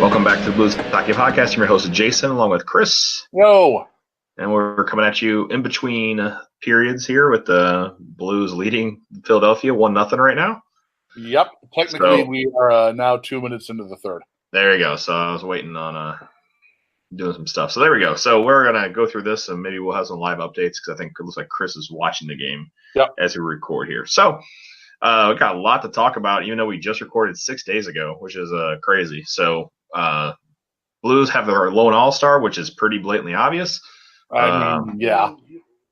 Welcome back to the Blues Hockey Podcast. I'm your host, Jason, along with Chris. Yo. And we're coming at you in between periods here with the Blues leading Philadelphia 1-0 right now. Yep. Technically, we are now 2 minutes into the third. There you go. So I was waiting on doing some stuff. So there we go. So we're going to go through this, and maybe we'll have some live updates because I think it looks like Chris is watching the game as we record here. So we got a lot to talk about, even though we just recorded 6 days ago, which is crazy. So Blues have their lone all-star, which is pretty blatantly obvious. Yeah,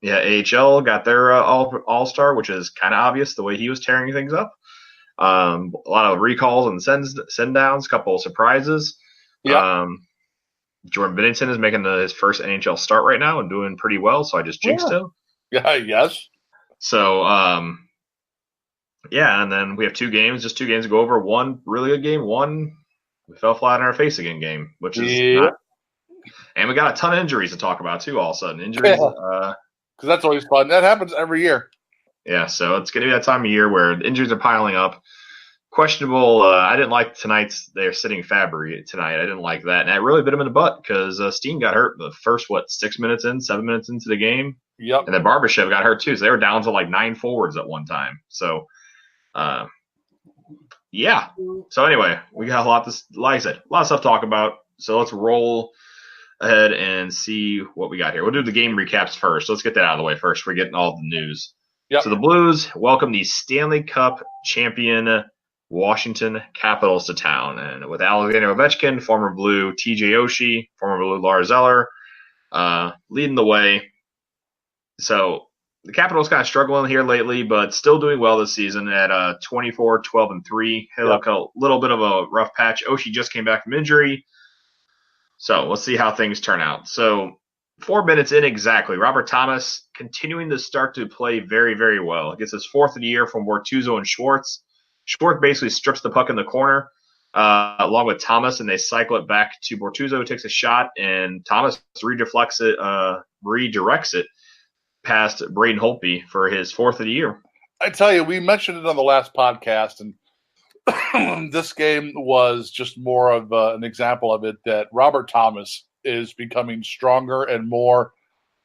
AHL got their all-star, which is kind of obvious the way he was tearing things up. A lot of recalls and send-downs, a couple of surprises. Jordan Binnington is making his first NHL start right now and doing pretty well, so I just jinxed him. Yes. So, and then we have two games to go over. One really good game, one we fell flat on our face again game, which is not. And we got a ton of injuries to talk about, too, all of a sudden. Injuries. Because that's always fun. That happens every year. Yeah, so it's going to be that time of year where injuries are piling up. Questionable. I didn't like they're sitting Fabry tonight. I didn't like that. And I really bit him in the butt because Steen got hurt the first, 7 minutes into the game? Yep. And then Barbashev got hurt, too. So they were down to like 9 forwards at one time. So, yeah. So anyway, we got a lot of stuff to talk about. So let's roll ahead and see what we got here. We'll do the game recaps first. Let's get that out of the way first. We're getting all the news. Yep. So the Blues welcome the Stanley Cup champion Washington Capitals to town. And with Alexander Ovechkin, former Blue TJ Oshie, former Blue Lars Eller, leading the way. So the Capitals kind of struggling here lately, but still doing well this season at 24-12-3. Hey, look, a little bit of a rough patch. Oshie just came back from injury. So let's see how things turn out. So 4 minutes in exactly, Robert Thomas continuing to start to play very, very well. Gets his fourth of the year from Bortuzzo and Schwartz. Schwartz basically strips the puck in the corner along with Thomas, and they cycle it back to Bortuzzo, who takes a shot, and Thomas redirects it past Braden Holtby for his fourth of the year. I tell you, we mentioned it on the last podcast, and this game was just more of an example of it, that Robert Thomas is becoming stronger and more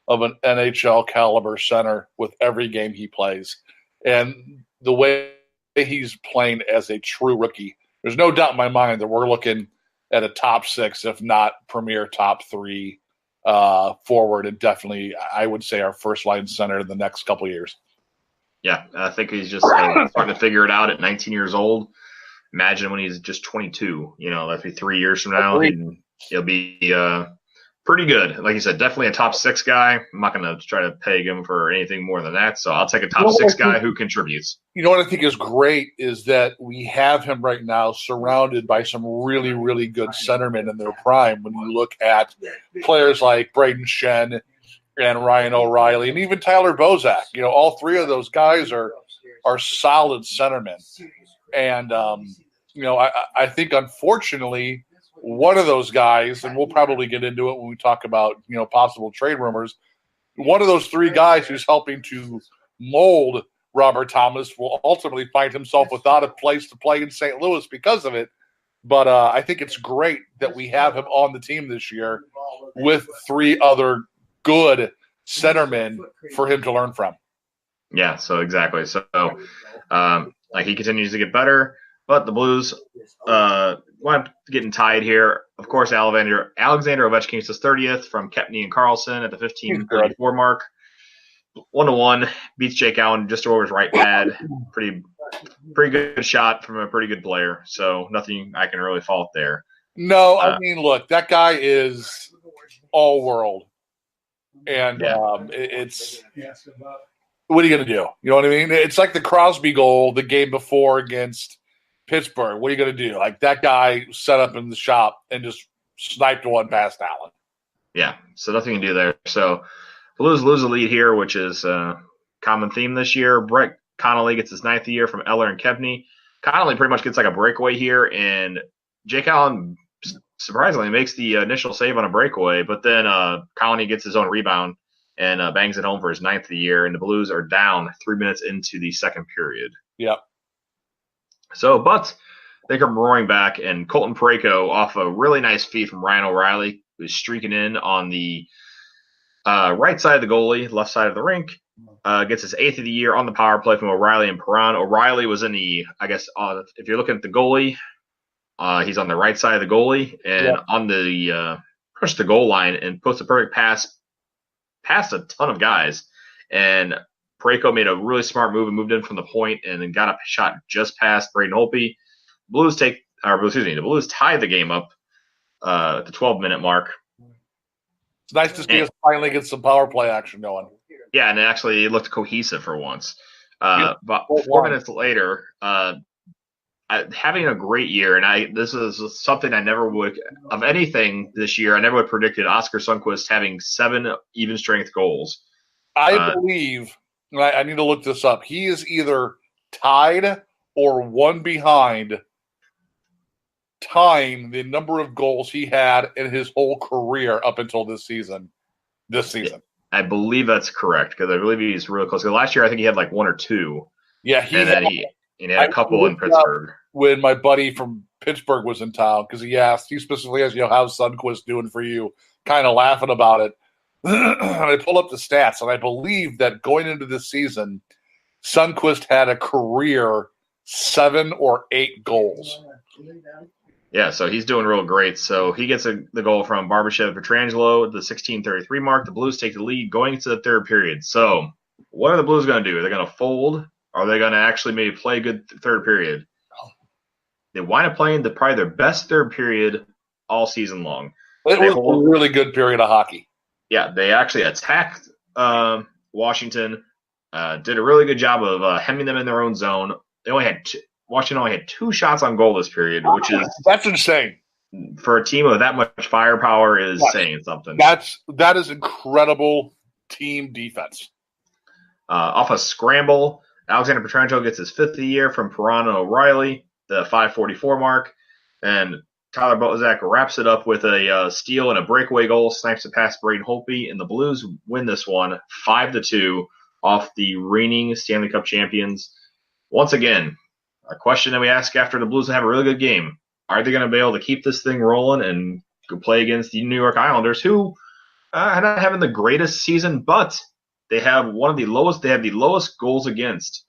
of an NHL caliber center with every game he plays. And the way he's playing as a true rookie, there's no doubt in my mind that we're looking at a top 6, if not premier top 3 forward, and definitely, I would say, our first line center in the next couple of years. Yeah, I think he's just starting to figure it out at 19 years old. Imagine when he's just 22, that'd be 3 years from now. He'll be pretty good. Like you said, definitely a top 6 guy. I'm not going to try to peg him for anything more than that. So I'll take a top 6 guy who contributes. You know what I think is great is that we have him right now surrounded by some really, really good centermen in their prime. When you look at players like Braden Shen and Ryan O'Reilly and even Tyler Bozak, all three of those guys are solid centermen. And, I think, unfortunately, one of those guys, and we'll probably get into it when we talk about, possible trade rumors, one of those three guys who's helping to mold Robert Thomas will ultimately find himself without a place to play in St. Louis because of it. But I think it's great that we have him on the team this year with 3 other good centermen for him to learn from. Yeah, so exactly. So, he continues to get better, but the Blues wind up getting tied here. Of course, Alexander Ovechkin gets his 30th from Kepney and Carlson at the 15:34 mark. 1-1, beats Jake Allen just over his right pad. Pretty good shot from a pretty good player. So nothing I can really fault there. No, I mean, look, that guy is all world. And it's what are you going to do? You know what I mean? It's like the Crosby goal the game before against Pittsburgh. What are you going to do? Like, that guy set up in the shop and just sniped one past Allen. Yeah, so nothing you can do there. So Blues lose the lead here, which is a common theme this year. Brett Connolly gets his 9th year from Eller and Kempney. Connolly pretty much gets like a breakaway here, and Jake Allen surprisingly makes the initial save on a breakaway, but then Connolly gets his own rebound and bangs it home for his 9th of the year, and the Blues are down 3 minutes into the second period. Yep. So, but they come roaring back, and Colton Parayko, off a really nice feed from Ryan O'Reilly, who's streaking in on the right side of the goalie, left side of the rink, gets his 8th of the year on the power play from O'Reilly and Perron. O'Reilly was in the, I guess, if you're looking at the goalie, he's on the right side of the goalie and on the push the goal line and puts a perfect pass past a ton of guys. And Parayko made a really smart move and moved in from the point and then got a shot just past Braden Holtby. The Blues tie the game up at the 12-minute mark. It's nice to see us finally get some power play action going. Yeah, and it looked cohesive for once. But 4 minutes later, having a great year, and this is something I never would, of anything this year, I never would have predicted Oscar Sundqvist having 7 even strength goals. I believe, I need to look this up, he is either tied or one behind tying the number of goals he had in his whole career up until this season. I believe that's correct, because I believe he's really close. Last year, I think he had like 1 or 2. Yeah, he had a couple in Pittsburgh. When my buddy from Pittsburgh was in town, because he specifically asked, how's Sundqvist doing for you? Kind of laughing about it. I pull up the stats, and I believe that going into this season, Sundqvist had a career 7 or 8 goals. Yeah, so he's doing real great. So he gets the goal from Barbashev Petrangelo at the 16:33 mark. The Blues take the lead going into the third period. So what are the Blues going to do? Are they going to fold? Or are they going to actually maybe play a good third period? They wind up playing probably their best third period all season long. It was a really good period of hockey. Yeah, they actually attacked Washington, did a really good job of hemming them in their own zone. Washington only had 2 shots on goal this period, which is that's insane for a team with that much firepower. Is saying something. That is incredible team defense. Off a scramble, Alexander Petrangelo gets his 5th of the year from Perron and O'Reilly, the 5:44 mark, and Tyler Bozak wraps it up with a steal and a breakaway goal, snipes it past Braden Holtby, and the Blues win this one 5-2 off the reigning Stanley Cup champions. Once again, a question that we ask after the Blues have a really good game: are they going to be able to keep this thing rolling and go play against the New York Islanders, who are not having the greatest season, but they have the lowest goals against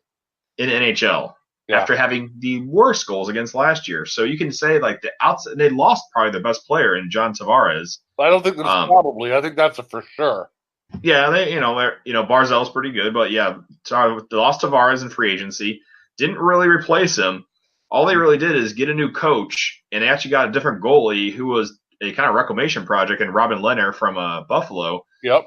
in NHL. After having the worst goals against last year. So you can say they lost probably their best player in John Tavares. I don't think that's probably. I think that's a for sure. Yeah, Barzell's pretty good, but yeah, they lost Tavares in free agency. Didn't really replace him. All they really did is get a new coach, and they actually got a different goalie who was a kind of reclamation project, and Robin Lehner from Buffalo. Yep.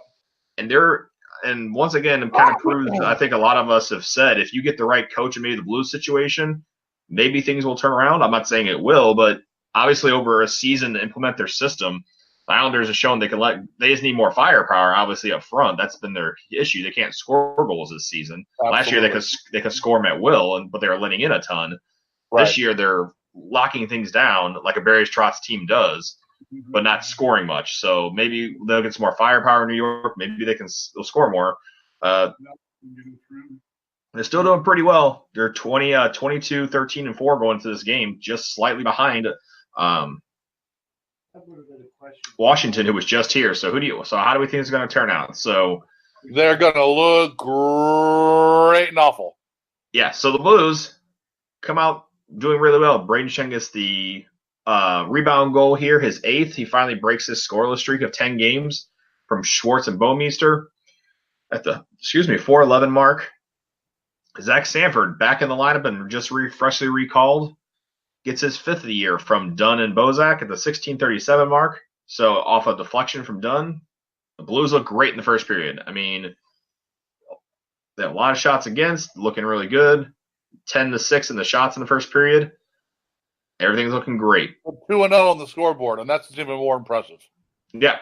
And once again, it kind of proves, I think a lot of us have said, if you get the right coach and maybe the Blues situation, maybe things will turn around. I'm not saying it will, but obviously over a season to implement their system, the Islanders have shown they just need more firepower, obviously, up front. That's been their issue. They can't score goals this season. Absolutely. Last year they could score them at will, but they were letting in a ton. Right. This year they're locking things down like a Barry Trotz team does, but not scoring much. So maybe they'll get some more firepower in New York. Maybe they'll score more. They're still doing pretty well. They're 22, 13, and 4 going into this game, just slightly behind Washington, who was just here. So how do we think it's going to turn out? So they're going to look great and awful. Yeah. So the Blues come out doing really well. Braden Shen gets the rebound goal here, his 8th. He finally breaks his scoreless streak of 10 games from Schwartz and Bouwmeester at the 4:11 mark. Zach Sanford back in the lineup and just freshly recalled, gets his 5th of the year from Dunn and Bozak at the 16:37 mark. So off a deflection from Dunn, the Blues look great in the first period. I mean, they had a lot of shots against, looking really good. 10-6 in the shots in the first period. Everything's looking great. 2-0 on the scoreboard, and that's even more impressive. Yeah.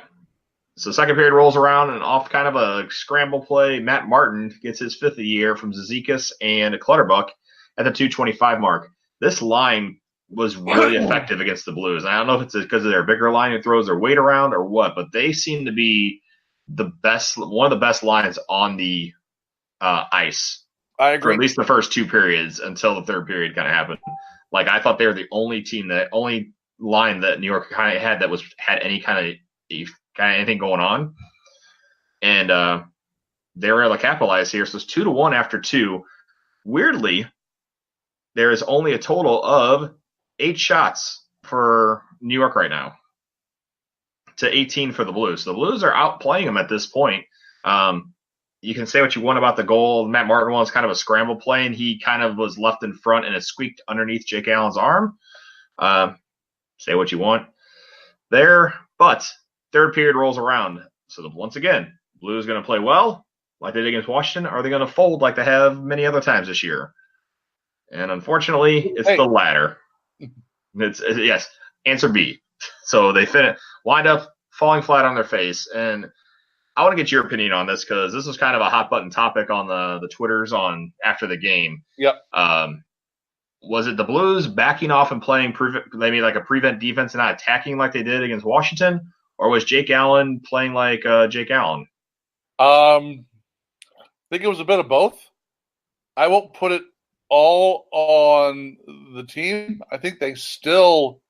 So second period rolls around, and off kind of a scramble play, Matt Martin gets his fifth of the year from Zizekas and Clutterbuck at the 2:25 mark. This line was really effective against the Blues. I don't know if it's because of their bigger line who throws their weight around or what, but they seem to be one of the best lines on the ice. I agree. For at least the first two periods until the third period kind of happened. Like I thought they were the only line that New York kind of had that had any kind of anything going on, and they were able to capitalize here. So it's 2-1 after two. Weirdly, there is only a total of 8 shots for New York right now to 18 for the Blues. So the Blues are outplaying them at this point. You can say what you want about the goal. Matt Martin was kind of a scramble play, and he kind of was left in front, and it squeaked underneath Jake Allen's arm. Say what you want there, but third period rolls around. So once again, Blues going to play well like they did against Washington, or are they going to fold like they have many other times this year? And unfortunately, it's the latter. It's yes, answer B. So they wind up falling flat on their face. And I want to get your opinion on this because this was kind of a hot button topic on the Twitters on after the game. Yep. Was it the Blues backing off and playing maybe like a prevent defense and not attacking like they did against Washington, or was Jake Allen playing like Jake Allen? I think it was a bit of both. I won't put it all on the team. I think they still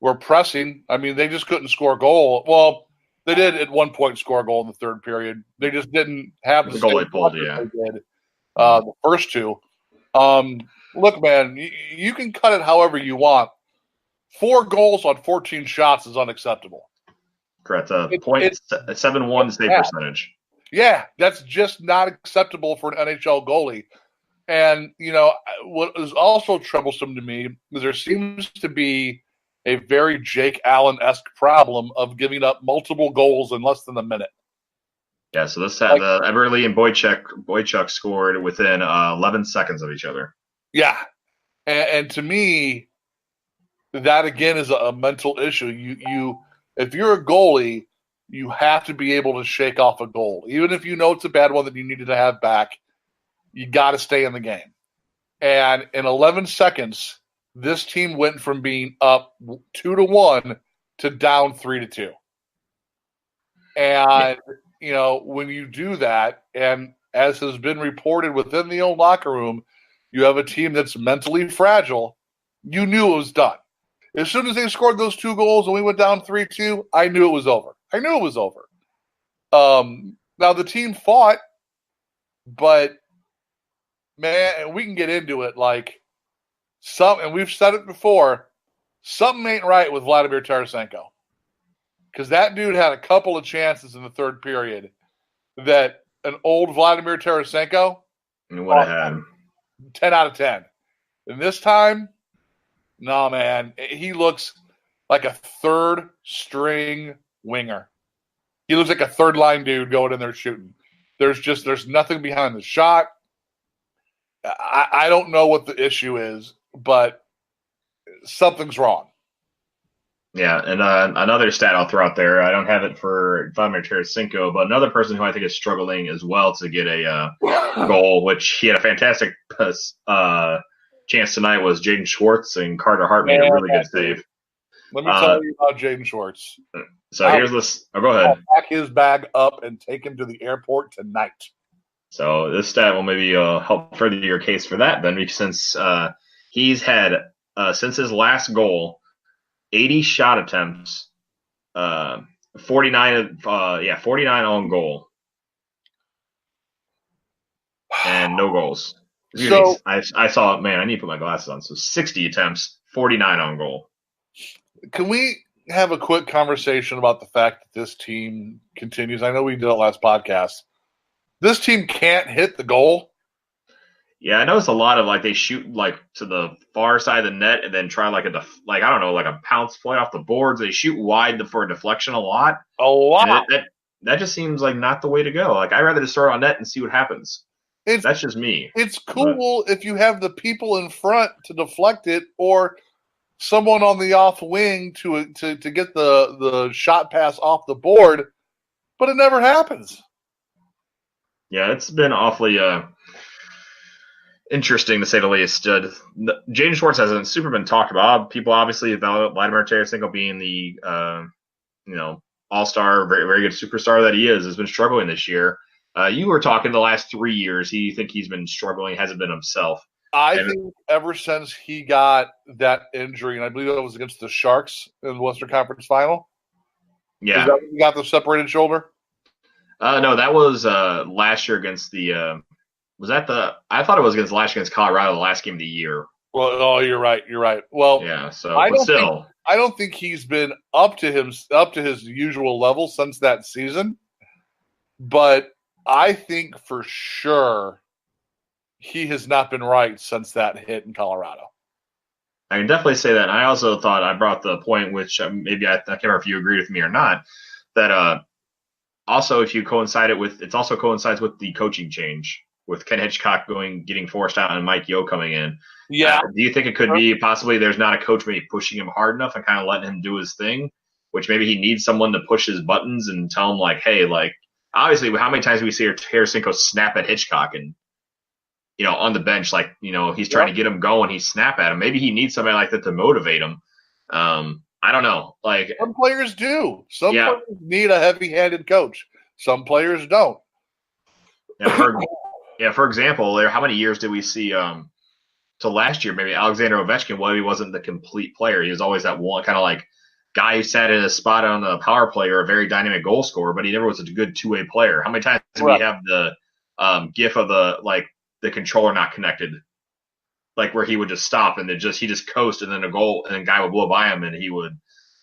were pressing. I mean, they just couldn't score a goal. Well, they did at one point score a goal in the third period. They just didn't have the goal they pulled. Yeah, they did the first two. Look, man, you can cut it however you want. 4 goals on 14 shots is unacceptable. Correct. 0.71 save percentage. Yeah, that's just not acceptable for an NHL goalie. And, you know, what is also troublesome to me is there seems to be a very Jake Allen-esque problem of giving up multiple goals in less than a minute. Yeah, so this had Everly and Boychuk scored within 11 seconds of each other. Yeah, and to me, that again is a mental issue. You if you're a goalie, you have to be able to shake off a goal, even if you know it's a bad one that you needed to have back. You got to stay in the game. And in 11 seconds, this team went from being up 2-1 to down 3-2. And you know, when you do that, and as has been reported within the old locker room, you have a team that's mentally fragile. You knew it was done. As soon as they scored those 2 goals and we went down 3-2, I knew it was over. Now the team fought, but man, we can get into it. Like and we've said it before, something ain't right with Vladimir Tarasenko. Because that dude had a couple of chances in the third period that an old Vladimir Tarasenko would have had 10 out of 10. And this time, no, man, he looks like a third string winger. He looks like a third line dude going in there shooting. There's nothing behind the shot. I don't know what the issue is, but something's wrong. Yeah, and another stat I'll throw out there, I don't have it for Vladimir Tarasenko, but another person who I think is struggling as well to get a goal, which he had a fantastic chance tonight, was Jaden Schwartz, and Carter Hart made a really good save. Let me tell you about Jaden Schwartz. So here's this. Oh, go ahead. I'll pack his bag up and take him to the airport tonight. So this stat will maybe help further your case for that, then, since he's had, since his last goal, 80 shot attempts, 49 on goal, and no goals. So I saw, man, I need to put my glasses on. So 60 attempts, 49 on goal. Can we have a quick conversation about the fact that this team continues? I know we did it last podcast. This team can't hit the goal. Yeah, I noticed a lot of they shoot to the far side of the net and then try like a pounce play off the boards. They shoot wide for a deflection a lot. A lot. That just seems like not the way to go. Like I'd rather just throw it on net and see what happens. That's just me. It's cool if you have the people in front to deflect it, or someone on the off wing to get the shot pass off the board, but it never happens. Yeah, it's been awfully interesting to say the least. Jaden Schwartz hasn't super been talked about. People obviously about Vladimir Tarasenko being the all-star, very, very good superstar that he is, has been struggling this year. You were talking the last 3 years. You think he's been struggling, hasn't been himself. I think ever since he got that injury, and I believe that was against the Sharks in the Western Conference Final. Yeah. Is that when he got the separated shoulder? No, that was last year against the was that the I thought it was against Colorado, the last game of the year. Well, you're right. Well, yeah, so I don't think he's been up to his usual level since that season. But I think for sure he has not been right since that hit in Colorado. I can definitely say that. And I also thought I brought the point, which maybe I can't remember if you agreed with me or not, that also if you coincide it also coincides with the coaching change with Ken Hitchcock getting forced out and Mike Yeo coming in. Yeah. Do you think it could be possibly there's not a coach maybe pushing him hard enough and kind of letting him do his thing, which maybe he needs someone to push his buttons and tell him like, hey, like obviously how many times do we see Tarasenko snap at Hitchcock and on the bench, like, he's trying to get him going. He snap at him. Maybe he needs somebody like that to motivate him. I don't know. Like some players do. Some players need a heavy-handed coach. Some players don't. For example, how many years did we see till last year, maybe Alexander Ovechkin, well, he wasn't the complete player. He was always that one kind of like guy who sat in a spot on the power play or a very dynamic goal scorer, but he never was a good two-way player. How many times do we have the gif of the controller not connected, like where he would just stop and he just coast and then a goal and then a guy would blow by him and the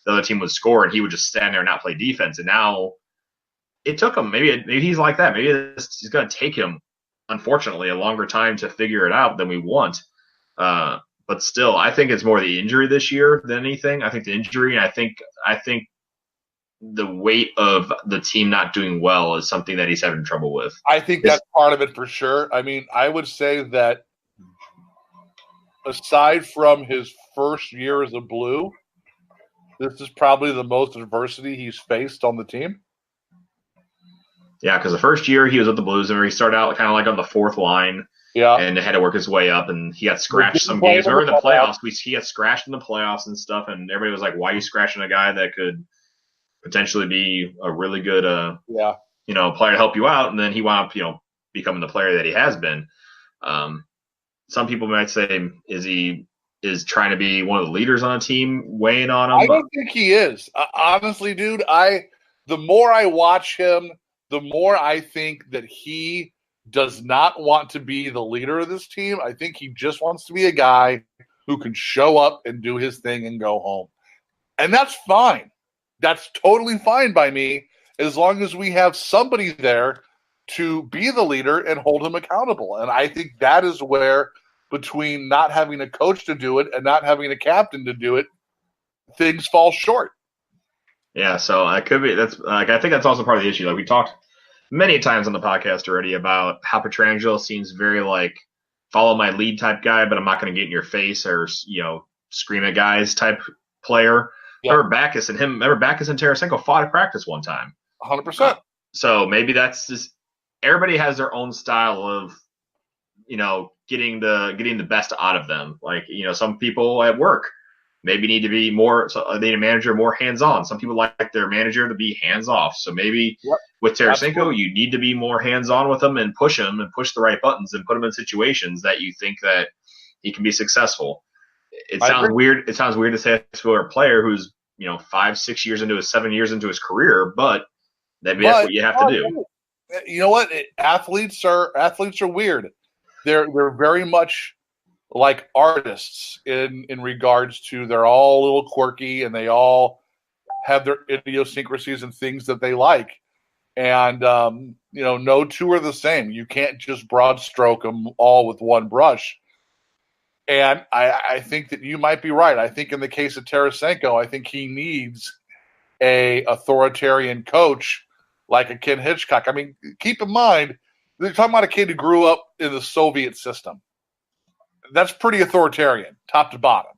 other team would score and he would just stand there and not play defense. And now it took him, maybe he's like that. Maybe it's going to take him, unfortunately, a longer time to figure it out than we want. But still, I think it's more the injury this year than anything. I think the injury, and I think the weight of the team not doing well is something that he's having trouble with. I think that's part of it for sure. I mean, I would say that aside from his first year as a Blue, this is probably the most adversity he's faced on the team. Yeah, because the first year he was with the Blues, and he started out kind of like on the fourth line. Yeah, and had to work his way up, and he got scratched some games. Remember in the playoffs, he got scratched in the playoffs and stuff, and everybody was like, "Why are you scratching a guy that could potentially be a really good, player to help you out?" And then he wound up, becoming the player that he has been. Some people might say, is trying to be one of the leaders on a team weighing on him? I don't think he is. Honestly, dude, the more I watch him, the more I think that he does not want to be the leader of this team. I think he just wants to be a guy who can show up and do his thing and go home. And that's fine. That's totally fine by me, as long as we have somebody there to be the leader and hold him accountable. And I think that is where, between not having a coach to do it and not having a captain to do it, things fall short. Yeah, so I think that's also part of the issue. Like we talked many times on the podcast already about how Pietrangelo seems very like follow my lead type guy, but I'm not going to get in your face or scream at guys type player. Yep. Remember Backus and Tarasenko fought at practice one time. 100%. So maybe that's just everybody has their own style of getting the best out of them. Like some people at work maybe need to be more. So they need a manager more hands on. Some people like their manager to be hands off. So maybe. Yep. With Tarasenko, you need to be more hands-on with him and push him and push the right buttons and put him in situations that you think that he can be successful. It sounds weird. It sounds weird to say to a player who's 5-6 years into 7 years into his career, but that's what you have to do. You know what? Athletes are weird. They're very much like artists in regards to they're all a little quirky and they all have their idiosyncrasies and things that they like. And, no two are the same. You can't just broad stroke them all with one brush. And I think that you might be right. I think in the case of Tarasenko, I think he needs a authoritarian coach like a Ken Hitchcock. I mean, keep in mind, they're talking about a kid who grew up in the Soviet system. That's pretty authoritarian, top to bottom.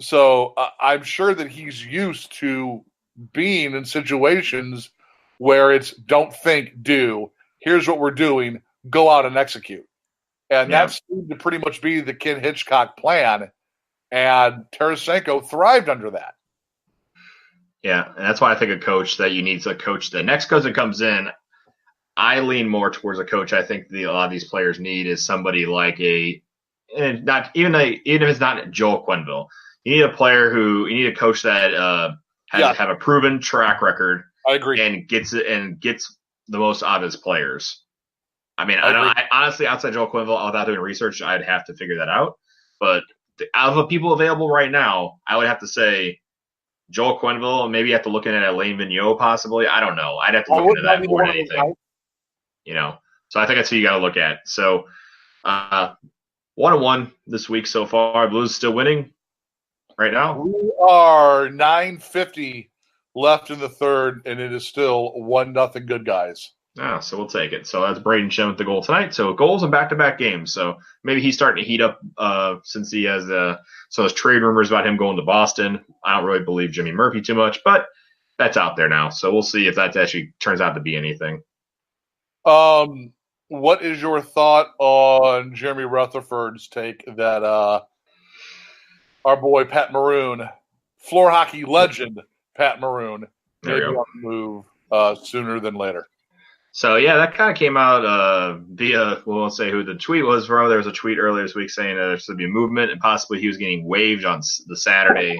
So I'm sure that he's used to being in situations where it's don't think, do. Here's what we're doing. Go out and execute. And that Yeah. seemed to pretty much be the Ken Hitchcock plan. And Tarasenko thrived under that. Yeah, and that's why I think a coach that you need to coach the next coach that comes in. I lean more towards a coach. I think a lot of these players need is somebody like and not even even if it's not Joel Quenneville. You need a player who you need a coach that have a proven track record. I agree. And gets the most out of his players. I mean, I honestly, outside Joel Quenneville, without doing research, I'd have to figure that out. But out of the people available right now, I would have to say Joel Quenneville, maybe you have to look at Alain Vigneault possibly. I don't know. I'd have to look into that more than anything. So I think that's who you got to look at. So 1-1 this week so far. Blues still winning right now. We are 9:50 left in the third, and it is still 1-0 good guys. So we'll take it. So that's Braden Shen with the goal tonight. So goals in back-to-back games. So maybe he's starting to heat up since he has so there's trade rumors about him going to Boston. I don't really believe Jimmy Murphy too much, but that's out there now. So we'll see if that actually turns out to be anything. What is your thought on Jeremy Rutherford's take that our boy Pat Maroon, floor hockey legend Pat Maroon, maybe on the move sooner than later? So, yeah, that kind of came out via, we won't say who the tweet was from. There was a tweet earlier this week saying that there should be a movement, and possibly he was getting waived on the Saturday,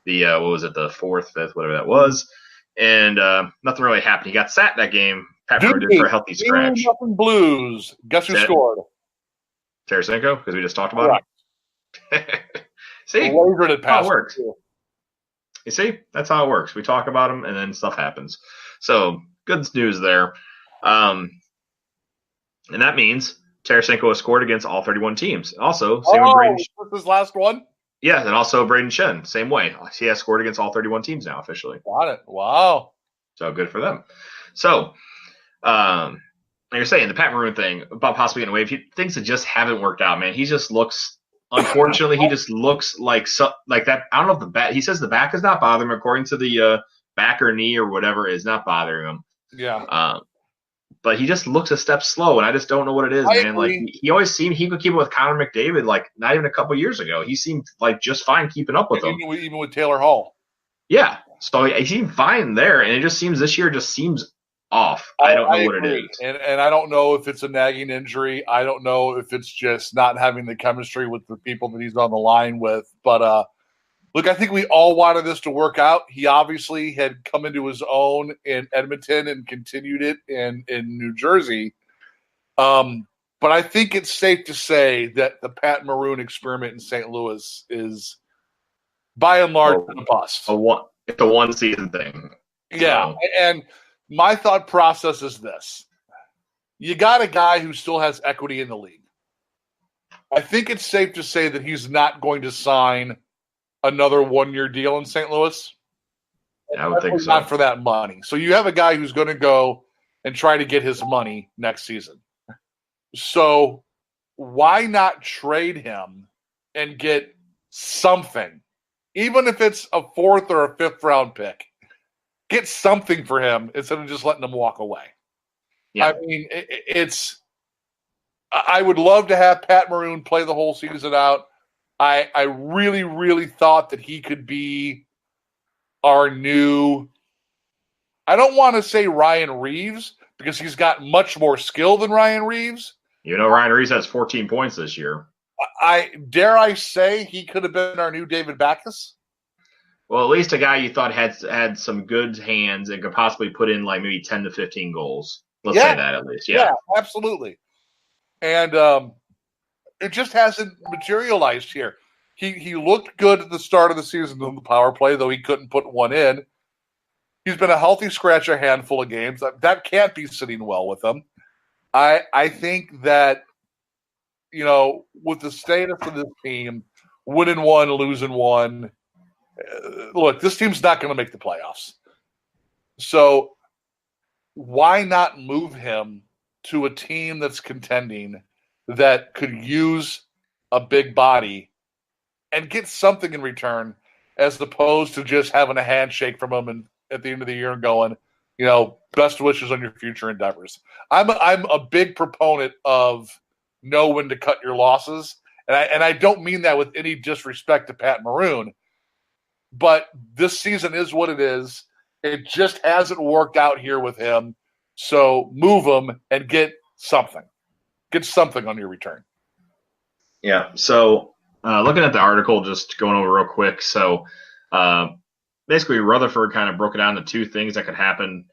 what was it, the 4th, 5th, whatever that was. And nothing really happened. He got sat that game. Pat Maroon did for a healthy scratch. Nothing Blues. Guess who scored? Tarasenko, because we just talked about him. See? How it works. You see? That's how it works. We talk about him, and then stuff happens. So, good news there. And that means Tarasenko has scored against all 31 teams. Also, same with Braden. What's his last one? Yeah, and also Braden Shen, same way. He has scored against all 31 teams now officially. Got it. Wow. So good for them. So, like you're saying, the Pat Maroon thing about possibly getting waived, things that just haven't worked out, man. He just looks, unfortunately, he just looks like that. I don't know if the back, he says the back is not bothering him, according to the back or knee or whatever is not bothering him. Yeah. But he just looks a step slow, and I just don't know what it is, man. Like he always seemed he could keep it with Connor McDavid, like not even a couple years ago. He seemed like just fine keeping up with him. Even with Taylor Hall. Yeah. So he seemed fine there, and it just seems this year just seems off. I don't know what it is. And I don't know if it's a nagging injury. I don't know if it's just not having the chemistry with the people that he's on the line with. But look, I think we all wanted this to work out. He obviously had come into his own in Edmonton and continued it in New Jersey. But I think it's safe to say that the Pat Maroon experiment in St. Louis is, by and large, a bust. It's a one-season thing. Yeah, and my thought process is this. You got a guy who still has equity in the league. I think it's safe to say that he's not going to sign another one-year deal in St. Louis. I would think so. Not for that money. So you have a guy who's going to go and try to get his money next season. So why not trade him and get something? Even if it's a 4th or a 5th round pick. Get something for him instead of just letting him walk away. Yeah. I mean, I would love to have Pat Maroon play the whole season out. I really, really thought that he could be our new, I don't want to say Ryan Reeves, because he's got much more skill than Ryan Reeves. Ryan Reeves has 14 points this year. Dare I say he could have been our new David Backes? Well, at least a guy you thought had some good hands and could possibly put in like maybe 10 to 15 goals. Let's say that at least. Yeah, absolutely. And it just hasn't materialized here. He looked good at the start of the season on the power play, though he couldn't put one in. He's been a healthy scratch a handful of games. That can't be sitting well with him. I think that, with the status of this team, winning one, losing one, look, this team's not going to make the playoffs. So why not move him to a team that's contending that could use a big body and get something in return, as opposed to just having a handshake from him and at the end of the year and going, best wishes on your future endeavors. I'm a big proponent of know when to cut your losses, and I don't mean that with any disrespect to Pat Maroon, but this season is what it is. It just hasn't worked out here with him. So move him and get something. Get something on your return. Yeah. So looking at the article, just going over real quick. So basically, Rutherford kind of broke it down to two things that could happen.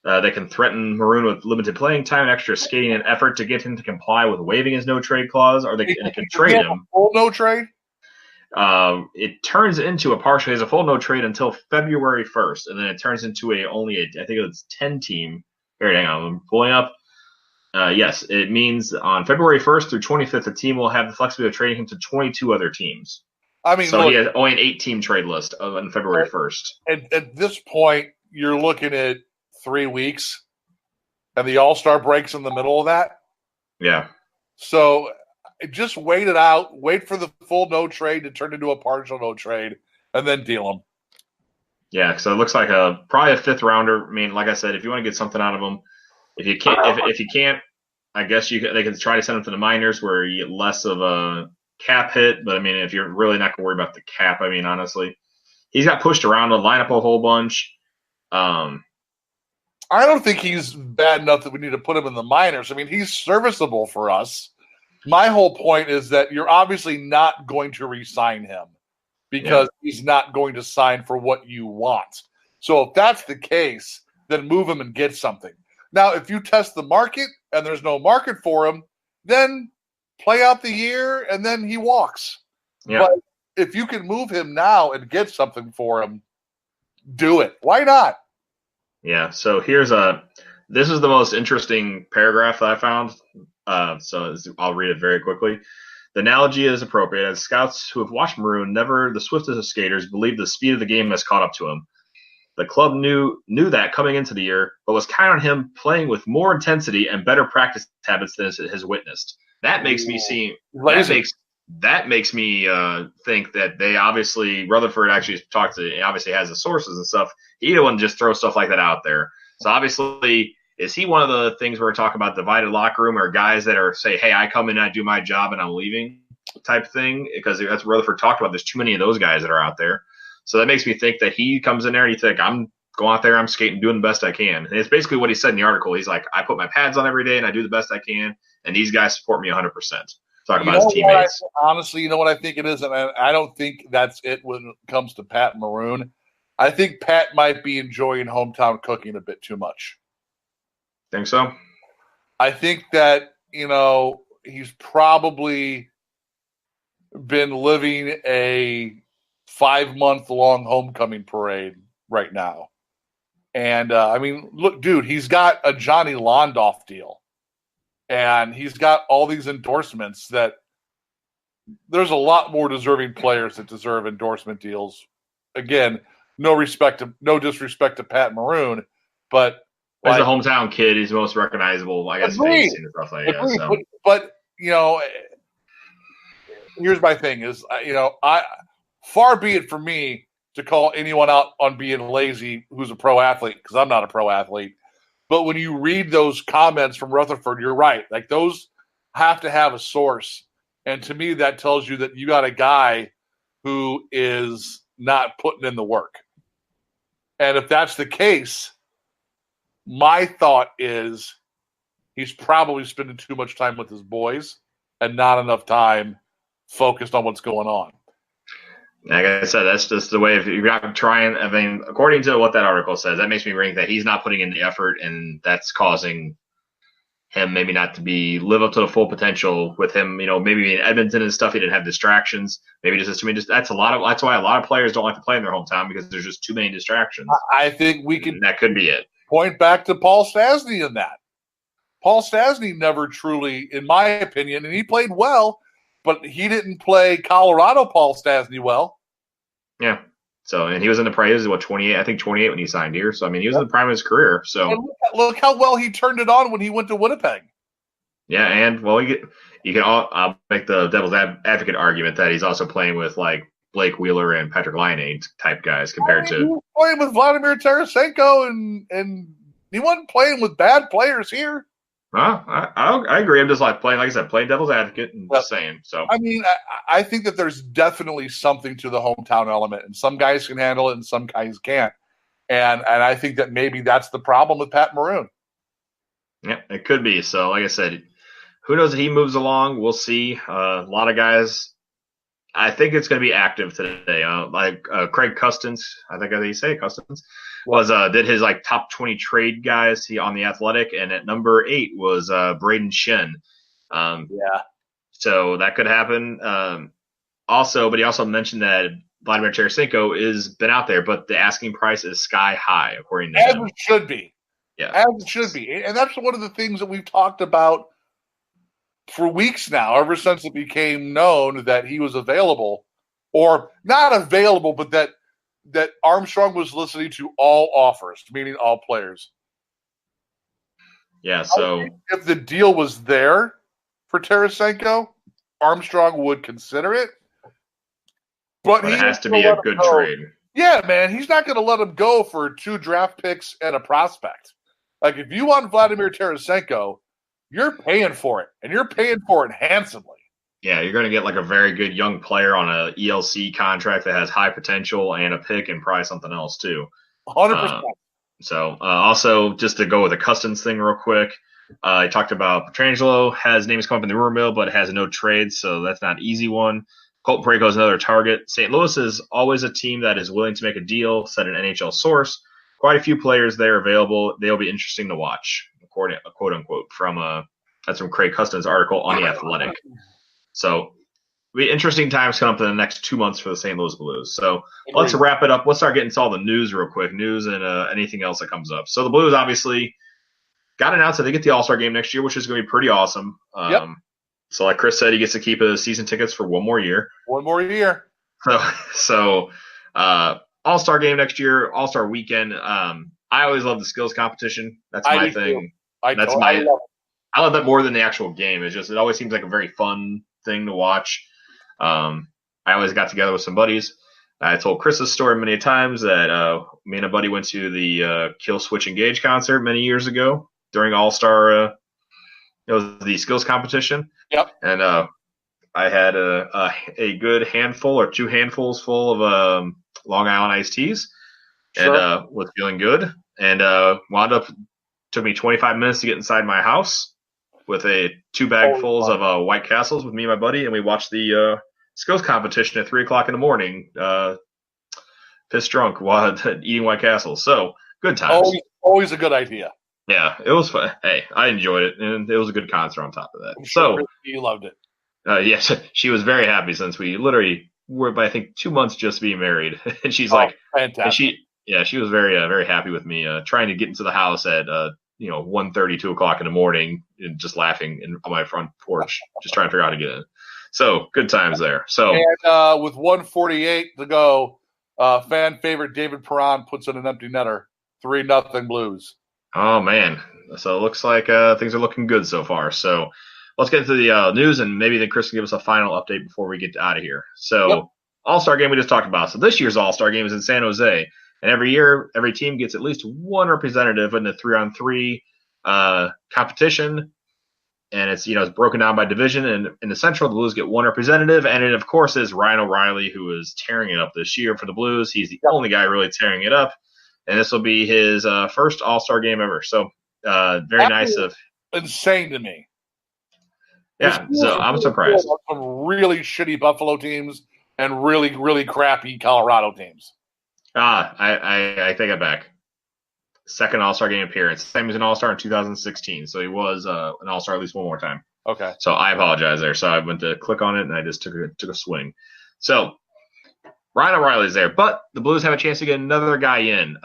They can threaten Maroon with limited playing time and extra skating in an effort to get him to comply with waiving his no-trade clause, or they can trade him. Full no-trade? It turns into a partial. He has a full no-trade until February 1st, and then it turns into I think it's 10-team. Here, hang on, I'm pulling up. Yes, it means on February 1st through 25th, the team will have the flexibility of trading him to 22 other teams. I mean, so look, he has only an 8-team trade list on February 1st. At this point, you're looking at 3 weeks, and the All-Star breaks in the middle of that. Yeah. So just wait it out. Wait for the full no trade to turn into a partial no trade, and then deal them. Yeah, so it looks like probably a 5th rounder. I mean, like I said, if you want to get something out of him, if you can't, I guess they can try to send him to the minors where you get less of a cap hit. But I mean, if you're really not going to worry about the cap, I mean, honestly, he's got pushed around the lineup a whole bunch. I don't think he's bad enough that we need to put him in the minors. I mean, he's serviceable for us. My whole point is that you're obviously not going to re-sign him because he's not going to sign for what you want. So if that's the case, then move him and get something. Now, if you test the market and there's no market for him, then play out the year and then he walks. Yeah. But if you can move him now and get something for him, do it. Why not? Yeah, so this is the most interesting paragraph that I found. So I'll read it very quickly. The analogy is appropriate, as scouts who have watched Maroon, never the swiftest of skaters, believe the speed of the game has caught up to him. The club knew that coming into the year, but was counting on him playing with more intensity and better practice habits than has witnessed. That makes me think that they obviously Rutherford actually obviously has the sources and stuff. He wouldn't just throw stuff like that out there. So obviously, is he one of the things where we're talking about divided locker room, or guys that are say, hey, I come in, I do my job, and I'm leaving type thing? Because that's what Rutherford talked about. There's too many of those guys that are out there. So that makes me think that he comes in there and he think, I'm going out there, I'm skating, doing the best I can. And it's basically what he said in the article. He's like, I put my pads on every day and I do the best I can, and these guys support me 100%. Talking about his teammates. Honestly, you know what I think it is? And I don't think that's it when it comes to Pat Maroon. I think Pat might be enjoying hometown cooking a bit too much. Think so? I think that, he's probably been living a 5-month-long homecoming parade right now. And, I mean, look, dude, he's got a Johnny Londoff deal. And he's got all these endorsements that there's a lot more deserving players that deserve endorsement deals. Again, no disrespect to Pat Maroon, but as a hometown kid, he's the most recognizable, I guess, face and stuff like that. So. But here's my thing: is far be it from me to call anyone out on being lazy who's a pro athlete, because I'm not a pro athlete. But when you read those comments from Rutherford, you're right. Like, those have to have a source. And to me, that tells you that you got a guy who is not putting in the work. And if that's the case, my thought is he's probably spending too much time with his boys and not enough time focused on what's going on. Like I said, that's just the way. If you're not trying, I mean, according to what that article says, that makes me think that he's not putting in the effort, and that's causing him maybe not to live up to the full potential with him. Maybe in Edmonton and stuff, he didn't have distractions. Maybe that's why a lot of players don't like to play in their hometown, because there's just too many distractions. I think that could be it. Point back to Paul Stastny in that. Paul Stastny never truly, in my opinion, and he played well, but he didn't play Colorado Paul Stastny well. Yeah. So, and he was in the prime. He was 28? I think 28 when he signed here. So, I mean, he was in the prime of his career. So, and look how well he turned it on when he went to Winnipeg. Yeah, and well, you can all make the devil's advocate argument that he's also playing with like Blake Wheeler and Patrick Laine type guys I compared mean, he to. was playing with Vladimir Tarasenko, and he wasn't playing with bad players here. I agree. I'm just like playing, like I said, playing devil's advocate and But, just saying. So I mean, I think that there's definitely something to the hometown element, and some guys can handle it, and some guys can't. And I think that maybe that's the problem with Pat Maroon. yeah, it could be. So like I said, who knows if he moves along? We'll see. A lot of guys. I think it's going to be active today. Like Craig Custance, I think he say Custance was did his like top 20 trade guys on the Athletic, and at number 8 was Braden Shen. Yeah. So that could happen. But he also mentioned that Vladimir Tarasenko is been out there, but the asking price is sky high according to As him. it should be. Yeah, As it should be. And that's one of the things that we've talked about for weeks now, ever since it became known that he was available, or not available, but that Armstrong was listening to all offers, meaning all players. Yeah. So if the deal was there for Tarasenko, Armstrong would consider it. But it has to be a good trade. Yeah, man, he's not going to let him go for 2 draft picks and a prospect. Like, if you want Vladimir Tarasenko, you're paying for it, and you're paying for it handsomely. Yeah, you're going to get like a very good young player on a ELC contract that has high potential and a pick and probably something else too. 100%. Also, just to go with the Custance thing real quick, I talked about Petrangelo. His name has come up in the rumor mill, but has no trades, so that's not an easy one. Colt Parayko is another target. St. Louis is always a team that is willing to make a deal, said an NHL source. Quite a few players there available. They'll be interesting to watch, quote unquote, that's from Craig Custance' article on The Athletic. So, be interesting times coming up in the next 2 months for the St. Louis Blues. So, let's wrap it up. Let's start getting to all the news real quick. News and anything else that comes up. So, the Blues obviously got announced that they get the All-Star game next year, which is going to be pretty awesome. Yep. So, like Chris said, he gets to keep his season tickets for one more year. One more year. So All-Star game next year, All-Star weekend. I always love the skills competition. That's my thing. I love that more than the actual game. It always seems like a very fun thing to watch. I always got together with some buddies. I told Chris's story many times that me and a buddy went to the Kill Switch Engage concert many years ago during All-Star. It was the skills competition. Yep. And I had a good handful or 2 handfuls full of Long Island iced teas, sure. And was feeling good. And took me 25 minutes to get inside my house with 2 bagfuls of White Castles with me and my buddy, and we watched the skills competition at 3:00 in the morning, pissed drunk while eating White Castles. So good times. Always a good idea. Yeah, it was fun. Hey, I enjoyed it, and it was a good concert on top of that. So you loved it. Yes, she was very happy since we literally were, I think, 2 months just being married, and she's fantastic. She was very very happy with me trying to get into the house at 1:30, 2:00 in the morning, and just laughing on my front porch, just trying to figure out how to get in. So good times there. So and with 1:48 to go, fan favorite David Perron puts in an empty netter, 3-0 Blues. Oh man, so it looks like things are looking good so far. So let's get into the news, and maybe then Chris can give us a final update before we get out of here. So yep. All-Star game we just talked about. So this year's All-Star game is in San Jose, and every year every team gets at least one representative in the 3-on-3 competition. And it's it's broken down by division. And in the Central, the Blues get one representative, and it of course is Ryan O'Reilly, who is tearing it up this year for the Blues. He's the only guy really tearing it up, and this will be his first All-Star game ever. So very nice of insane to me. Yeah, so I'm surprised. Some really shitty Buffalo teams and really really crappy Colorado teams. I take it back. Second All-Star game appearance. Same as an All-Star in 2016. So he was an All-Star at least one more time. Okay. So I apologize there. So I went to click on it and I just took a swing. So Ryan O'Reilly's there, but the Blues have a chance to get another guy in.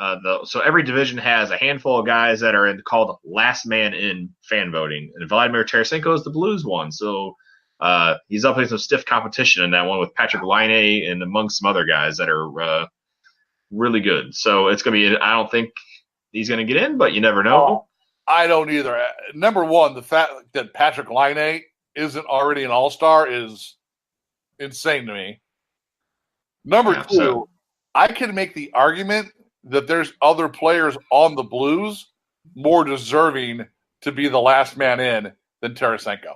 So every division has a handful of guys that are called last man in fan voting. And Vladimir Tarasenko is the Blues one. So he's up against some stiff competition in that one with Patrick Laine and amongst some other guys that are really good. So it's going to be, I don't think he's going to get in, but you never know. I don't either. Number one, the fact that Patrick Laine isn't already an All-Star is insane to me. Number Yeah, two, I can make the argument that there's other players on the Blues more deserving to be the last man in than Tarasenko.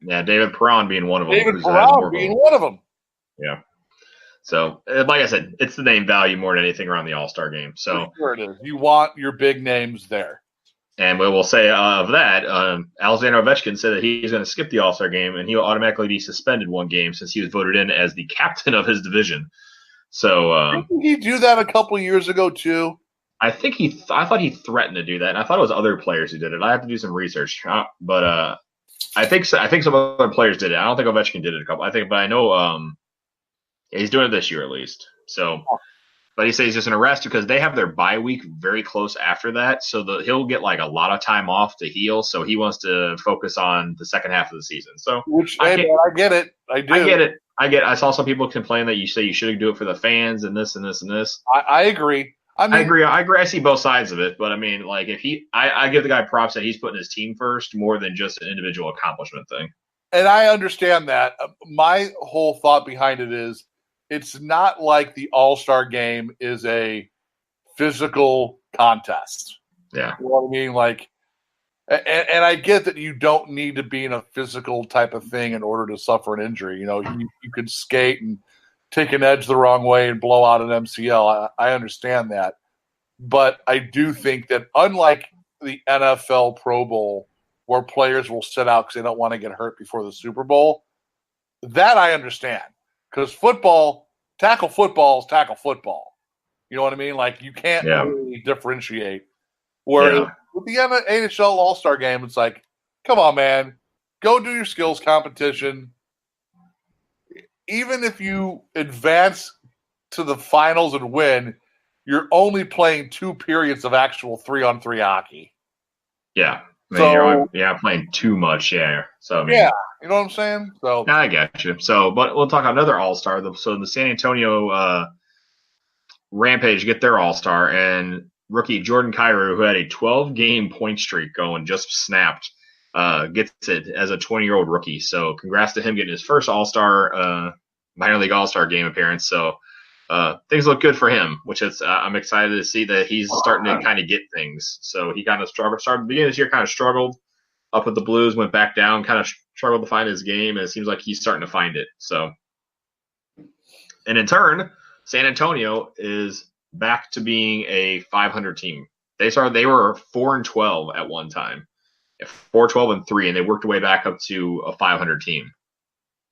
yeah, David Perron being one of them. David Who's has Brown more of being them. one of them. Yeah. So, like I said, it's the name value more than anything around the All-Star game. So, For sure it is. You want your big names there. and we will say of that, Alexander Ovechkin said that he's going to skip the All-Star game and he will automatically be suspended one game since he was voted in as the captain of his division. So, Didn't he do that a couple years ago too? I think I thought he threatened to do that, and I thought it was other players who did it. I have to do some research, but I think so, I think some other players did it. I don't think Ovechkin did it but I know he's doing it this year at least. So, but he says he's just an arrest because they have their bye week very close after that, so he'll get like a lot of time off to heal. So he wants to focus on the second half of the season. So, I get it. I do. I get it. I saw some people complain that you say you should do it for the fans and this and this and this. I agree. I agree. I see both sides of it, but I mean, like, if I give the guy props that he's putting his team first more than just an individual accomplishment thing. And I understand that. My whole thought behind it is, it's not like the All-Star game is a physical contest. Yeah, you know what I mean. Like, and I get that you don't need to be in a physical type of thing in order to suffer an injury. You know, you could skate and take an edge the wrong way and blow out an MCL. I understand that. But I do think that unlike the NFL Pro Bowl, where players will sit out because they don't want to get hurt before the Super Bowl, that I understand. Because tackle football is tackle football. You know what I mean? Like, you can't really differentiate. Whereas with the NHL All-Star game, it's like, come on, man. Go do your skills competition. Even if you advance to the finals and win, you're only playing 2 periods of actual 3-on-3 hockey. Yeah. I mean, you're playing too much, yeah. So I mean, you know what I'm saying? So I got you. So, but we'll talk another All-Star. So the San Antonio Rampage get their All-Star, and rookie Jordan Kyrou, who had a 12-game point streak going, just snapped, gets it as a 20-year-old rookie. So congrats to him getting his first All-Star, minor league All-Star game appearance. So things look good for him, which is I'm excited to see that he's starting to kind of get things. So he kind of started at the beginning of this year, kind of struggled up with the Blues, went back down, kind of struggled to find his game, and it seems like he's starting to find it. So, and in turn, San Antonio is back to being a 500 team. They were 4-12 at one time, 4-12-3, and they worked their way back up to a 500 team.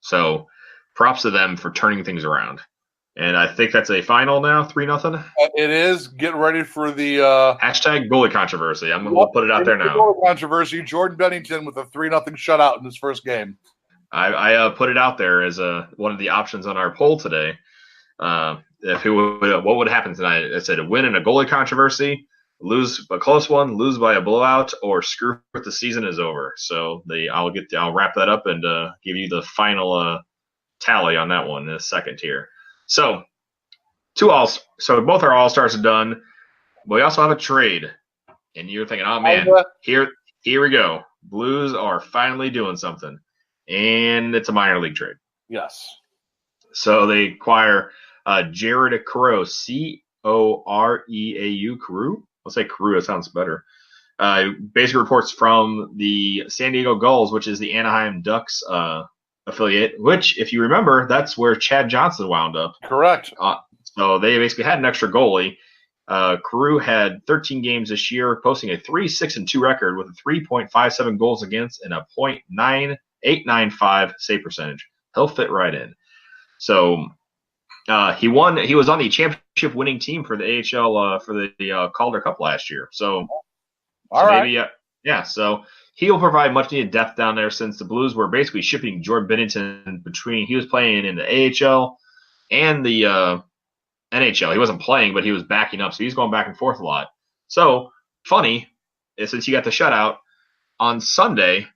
So, props to them for turning things around. And I think that's a final now, 3-0. It is. Get ready for the hashtag goalie controversy. We'll put it out there now. Goalie controversy. Jordan Bennington with a 3-0 shutout in his first game. I put it out there as one of the options on our poll today. What would happen tonight? I said a win in a goalie controversy, lose a close one, lose by a blowout, or screw it, the season is over. So I'll wrap that up and give you the final tally on that one in a second here. So both our All-Stars are done. But we also have a trade. And you're thinking, oh man, here we go. Blues are finally doing something. And it's a minor league trade. Yes. So they acquire Jared Carew, Coreau, Carew. I'll say Carew, it sounds better. Basic reports from the San Diego Gulls, which is the Anaheim Ducks affiliate, which, if you remember, that's where Chad Johnson wound up. Correct. So they basically had an extra goalie. Carew had 13 games this year, posting a 3-6-2 record with a 3.57 goals against and a .895 save percentage. He'll fit right in. So he was on the championship winning team for the AHL for the Calder Cup last year. So maybe so he'll provide much needed depth down there since the Blues were basically shipping Jordan Bennington between. He was playing in the AHL and the NHL. He wasn't playing, but he was backing up, so he's going back and forth a lot. So funny, since he got the shutout on Sunday,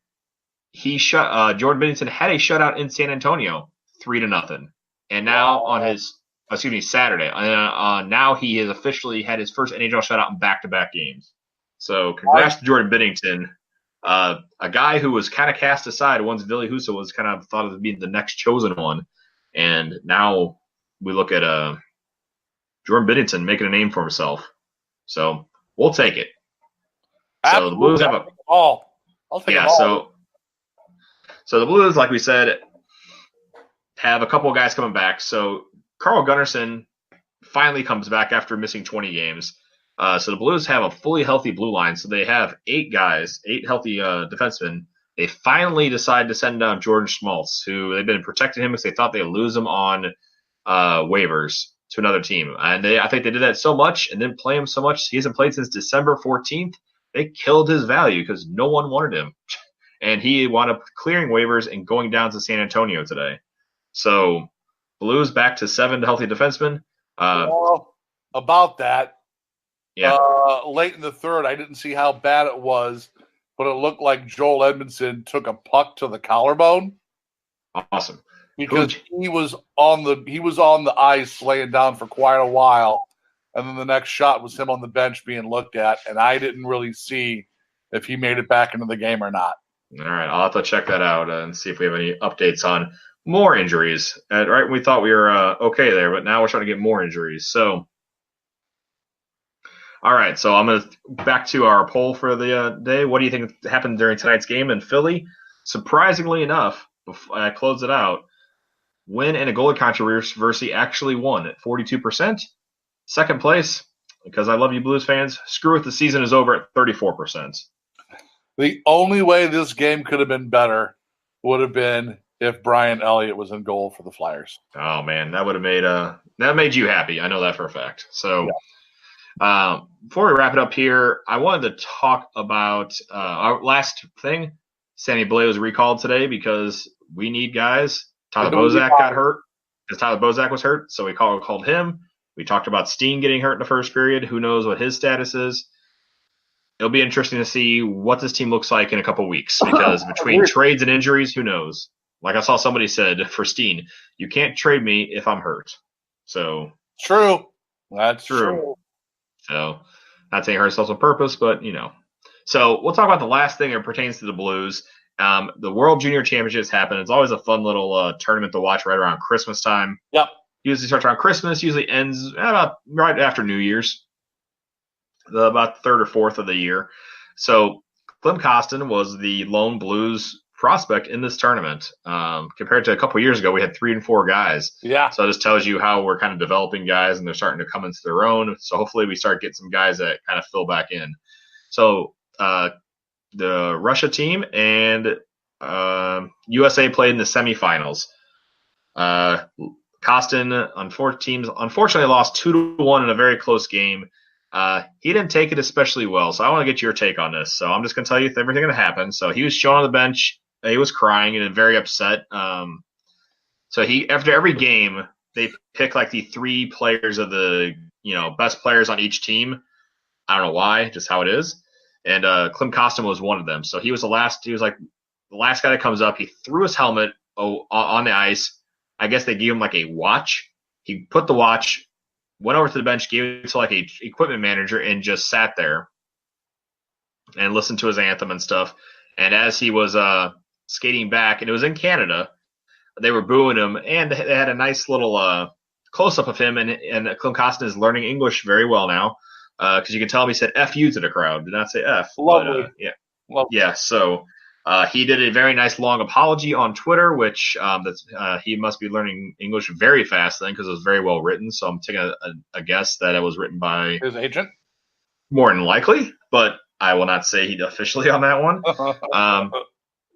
Jordan Bennington had a shutout in San Antonio, 3-0, and now on Saturday. Now he has officially had his first NHL shutout in back-to-back games. So congrats to Jordan Binnington, a guy who was kind of cast aside once Ville Husso was kind of thought of being the next chosen one, and now we look at Jordan Binnington making a name for himself. So we'll take it. Absolutely. So the Blues have I'll take them all. So the Blues, like we said, have a couple of guys coming back. So Carl Gunnarsson finally comes back after missing 20 games. So the Blues have a fully healthy blue line. So they have 8 guys, 8 healthy defensemen. They finally decide to send down Jordan Schmaltz, who they've been protecting him because they thought they'd lose him on waivers to another team. And I think they did that so much and didn't play him so much. He hasn't played since December 14th. They killed his value because no one wanted him. And he wound up clearing waivers and going down to San Antonio today. So Blues back to 7 healthy defensemen. Well, about that, yeah. Late in the third, I didn't see how bad it was, but it looked like Joel Edmondson took a puck to the collarbone. Awesome. Because he was on the ice laying down for quite a while, and then the next shot was him on the bench being looked at, and I didn't really see if he made it back into the game or not. All right, I'll have to check that out and see if we have any updates on more injuries. Right, we thought we were okay there, but now we're starting to get more injuries. So, all right, so I'm going to back to our poll for the day. What do you think happened during tonight's game in Philly? Surprisingly enough, before I close it out, win and a goalie controversy actually won at 42%. Second place, because I love you Blues fans, screw it, the season is over at 34%. The only way this game could have been better would have been if Brian Elliott was in goal for the Flyers. Oh man, that would have made you happy. I know that for a fact. So, before we wrap it up here, I wanted to talk about our last thing. Sammy Blais was recalled today because we need guys. Tyler Bozak got hurt because Tyler Bozak was hurt, so we called him. We talked about Steen getting hurt in the first period. Who knows what his status is? It'll be interesting to see what this team looks like in a couple weeks because between trades and injuries, who knows? Like I saw somebody said for Steen, you can't trade me if I'm hurt. So true. That's true. So not saying hurt himself on purpose, but you know. So we'll talk about the last thing that pertains to the Blues. The World Junior Championships happen. It's always a fun little tournament to watch right around Christmas time. Yep. Usually starts around Christmas, usually ends about right after New Year's, about the 3rd or 4th of the year. So Klim Kostin was the lone Blues prospect in this tournament. Compared to a couple years ago, we had 3 and 4 guys. Yeah. So this tells you how we're kind of developing guys, and they're starting to come into their own. So hopefully we start getting some guys that kind of fill back in. So the Russia team and USA played in the semifinals. Kostin, unfortunately lost 2-1 in a very close game. He didn't take it especially well, so I want to get your take on this. So I'm just going to tell you everything that happened. So he was shown on the bench. He was crying and very upset. So after every game, they pick like the 3 players of the best players on each team. I don't know why, just how it is. And Klim Kostin was one of them. So he was the last. He was like the last guy that comes up. He threw his helmet on the ice. I guess they gave him like a watch. He put the watch, went over to the bench, gave it to like a equipment manager, and just sat there and listened to his anthem and stuff. And as he was skating back, and it was in Canada, they were booing him, and they had a nice little close up of him. And Klim Kostin is learning English very well now because you can tell him he said "F you" to the crowd. Did not say "F." Lovely. But, yeah. So. He did a very nice long apology on Twitter, which he must be learning English very fast then because it was very well written. So I'm taking a guess that it was written by his agent. More than likely, but I will not say he officially on that one.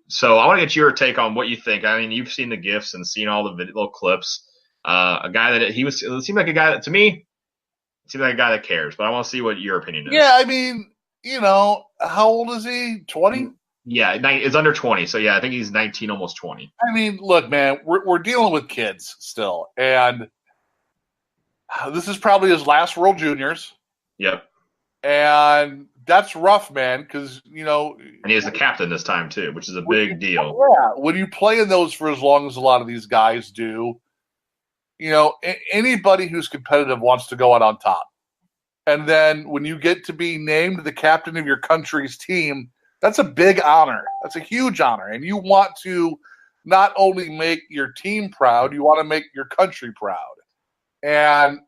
So I want to get your take on what you think. I mean, you've seen the GIFs and seen all the little clips. A guy that it seemed like a guy that to me seemed like a guy that cares, but I want to see what your opinion is. Yeah, I mean, how old is he? 20? Yeah, it's under 20. So, yeah, I think he's 19, almost 20. I mean, look, man, we're dealing with kids still. And this is probably his last World Juniors. Yep. And that's rough, man, because, And he is the captain this time, too, which is a big deal. Yeah, when you play in those for as long as a lot of these guys do, anybody who's competitive wants to go out on top. And then when you get to be named the captain of your country's team, that's a big honor. That's a huge honor. And you want to not only make your team proud, you want to make your country proud. And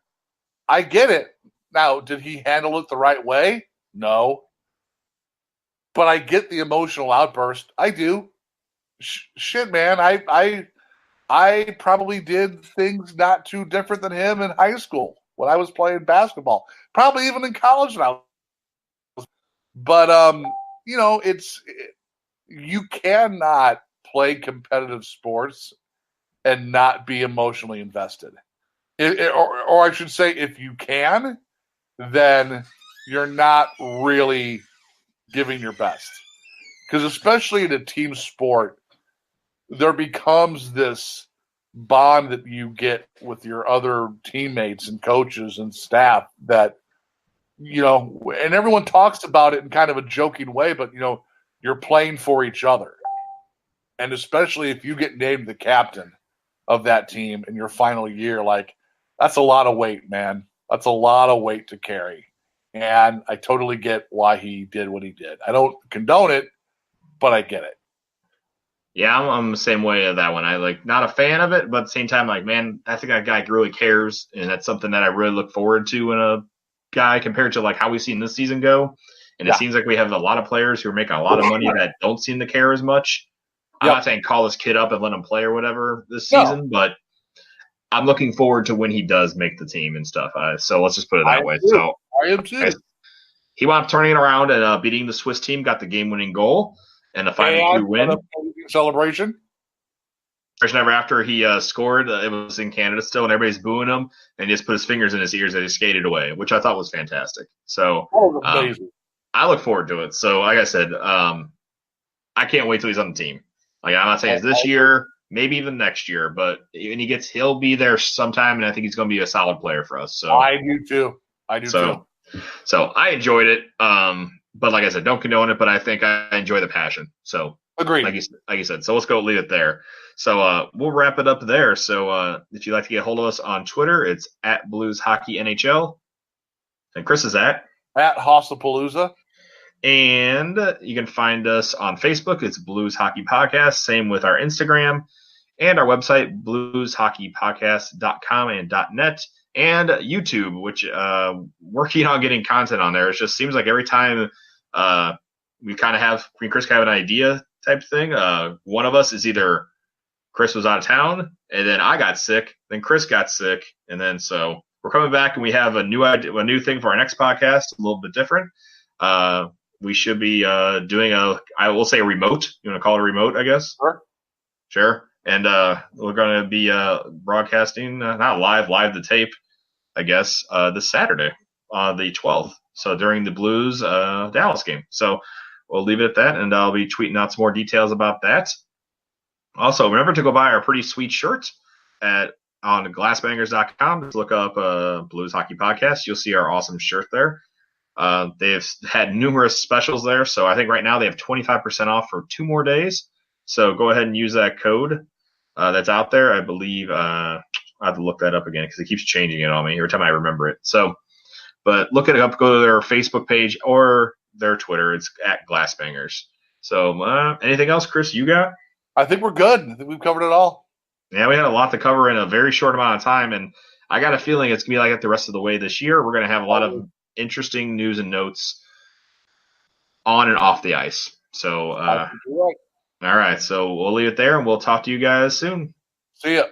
I get it. Now, did he handle it the right way? No. But I get the emotional outburst. I do. Shit, man. I probably did things not too different than him in high school when I was playing basketball. Probably even in college now. But you cannot play competitive sports and not be emotionally invested. Or I should say, if you can, then you're not really giving your best. Because especially in a team sport, there becomes this bond that you get with your other teammates and coaches and staff that, and everyone talks about it in kind of a joking way, but, you're playing for each other. And especially if you get named the captain of that team in your final year, like, that's a lot of weight, man. That's a lot of weight to carry. And I totally get why he did what he did. I don't condone it, but I get it. Yeah, I'm the same way of that one. I not a fan of it, but at the same time, man, I think that guy really cares, and that's something that I really look forward to in a guy compared to how we've seen this season go. And it seems like we have a lot of players who are making a lot of money that don't seem to care as much. I'm not saying call this kid up and let him play or whatever this season, but I'm looking forward to when he does make the team and stuff. So let's just put it that way. So I am too. He wound up turning it around and beating the Swiss team, got the game-winning goal and a 5-2 win. Celebration. Ever after he scored, it was in Canada still, and everybody's booing him, and he just put his fingers in his ears and he skated away, which I thought was fantastic. So amazing. I look forward to it. So like I said, I can't wait till he's on the team. I'm not saying it's this year, maybe even next year, but when he'll be there sometime, and I think he's going to be a solid player for us. So I do too. So I enjoyed it. But like I said, don't condone it, but I think I enjoy the passion. So agreed. Like you said, so let's go leave it there. So we'll wrap it up there. So if you'd like to get a hold of us on Twitter, it's at Blues Hockey NHL. And Chris is at Hossapalooza. And you can find us on Facebook. It's Blues Hockey Podcast. Same with our Instagram and our website, blueshockeypodcast.com and .net. And YouTube, which working on getting content on there. It just seems like every time we kind of have Chris have an idea type thing. One of us is either Chris was out of town, and then I got sick, then Chris got sick, and then so we're coming back and we have a new thing for our next podcast, a little bit different. We should be doing I will say a remote. You want to call it a remote, I guess? Sure. And we're going to be broadcasting, not live to tape, I guess, this Saturday, the 12th. So during the Blues Dallas game. So we'll leave it at that, and I'll be tweeting out some more details about that. Also, remember to go buy our pretty sweet shirt on glassbangers.com. Just look up Blues Hockey Podcast. You'll see our awesome shirt there. They've had numerous specials there, so I think right now they have 25% off for 2 more days. So go ahead and use that code that's out there. I believe I have to look that up again because it keeps changing it on me every time I remember it. So, but look it up. Go to their Facebook page or their Twitter. It's at Glassbangers. So anything else, Chris, you got? I think we're good. I think we've covered it all. Yeah, we had a lot to cover in a very short amount of time, and I got a feeling it's going to be like that the rest of the way this year. We're going to have a lot of interesting news and notes on and off the ice. So, all right. So we'll leave it there, and we'll talk to you guys soon. See ya.